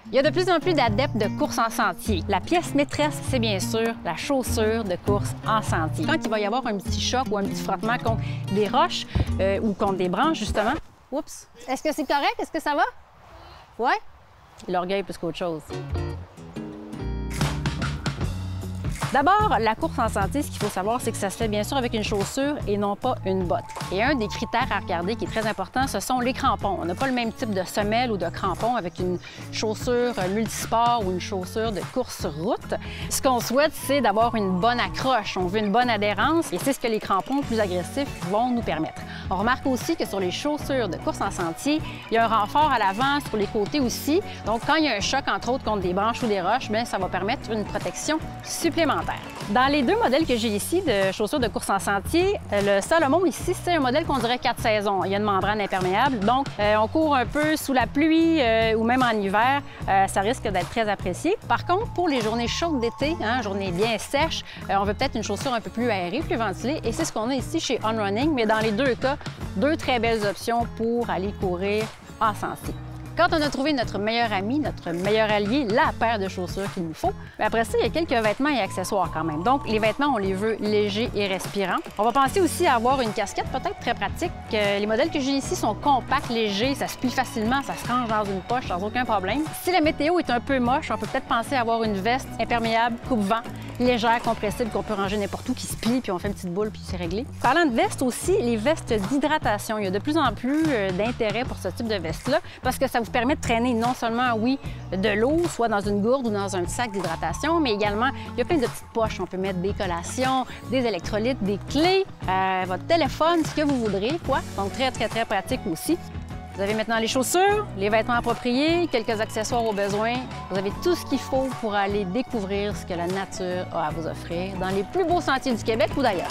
Il y a de plus en plus d'adeptes de course en sentier. La pièce maîtresse, c'est bien sûr la chaussure de course en sentier. Quand il va y avoir un petit choc ou un petit frottement contre des roches ou contre des branches, justement. Oups! Est-ce que c'est correct? Est-ce que ça va? Ouais? L'orgueil plus qu'autre chose. D'abord, la course en sentier, ce qu'il faut savoir, c'est que ça se fait bien sûr avec une chaussure et non pas une botte. Et un des critères à regarder qui est très important, ce sont les crampons. On n'a pas le même type de semelle ou de crampons avec une chaussure multisport ou une chaussure de course route. Ce qu'on souhaite, c'est d'avoir une bonne accroche. On veut une bonne adhérence et c'est ce que les crampons plus agressifs vont nous permettre. On remarque aussi que sur les chaussures de course en sentier, il y a un renfort à l'avant, sur les côtés aussi. Donc, quand il y a un choc, entre autres, contre des branches ou des roches, bien, ça va permettre une protection supplémentaire. Dans les deux modèles que j'ai ici de chaussures de course en sentier, le Salomon ici, c'est un modèle qu'on dirait 4 saisons. Il y a une membrane imperméable, donc on court un peu sous la pluie ou même en hiver, ça risque d'être très apprécié. Par contre, pour les journées chaudes d'été, journées bien sèches, on veut peut-être une chaussure un peu plus aérée, plus ventilée, et c'est ce qu'on a ici chez On Running, mais dans les deux cas, deux très belles options pour aller courir en sentier. Quand on a trouvé notre meilleur ami, notre meilleur allié, la paire de chaussures qu'il nous faut, après ça, il y a quelques vêtements et accessoires quand même. Donc, les vêtements, on les veut légers et respirants. On va penser aussi à avoir une casquette peut-être très pratique. Les modèles que j'ai ici sont compacts, légers, ça se plie facilement, ça se range dans une poche sans aucun problème. Si la météo est un peu moche, on peut peut-être penser à avoir une veste imperméable, coupe-vent, légère, compressible, qu'on peut ranger n'importe où, qui se plie, puis on fait une petite boule, puis c'est réglé. Parlant de veste aussi, les vestes d'hydratation. Il y a de plus en plus d'intérêt pour ce type de veste-là, parce que ça vous permet de traîner non seulement, oui, de l'eau, soit dans une gourde ou dans un sac d'hydratation, mais également, il y a plein de petites poches. On peut mettre des collations, des électrolytes, des clés, votre téléphone, ce que vous voudrez, quoi. Donc, très, très, très pratique aussi. Vous avez maintenant les chaussures, les vêtements appropriés, quelques accessoires au besoin. Vous avez tout ce qu'il faut pour aller découvrir ce que la nature a à vous offrir dans les plus beaux sentiers du Québec ou d'ailleurs.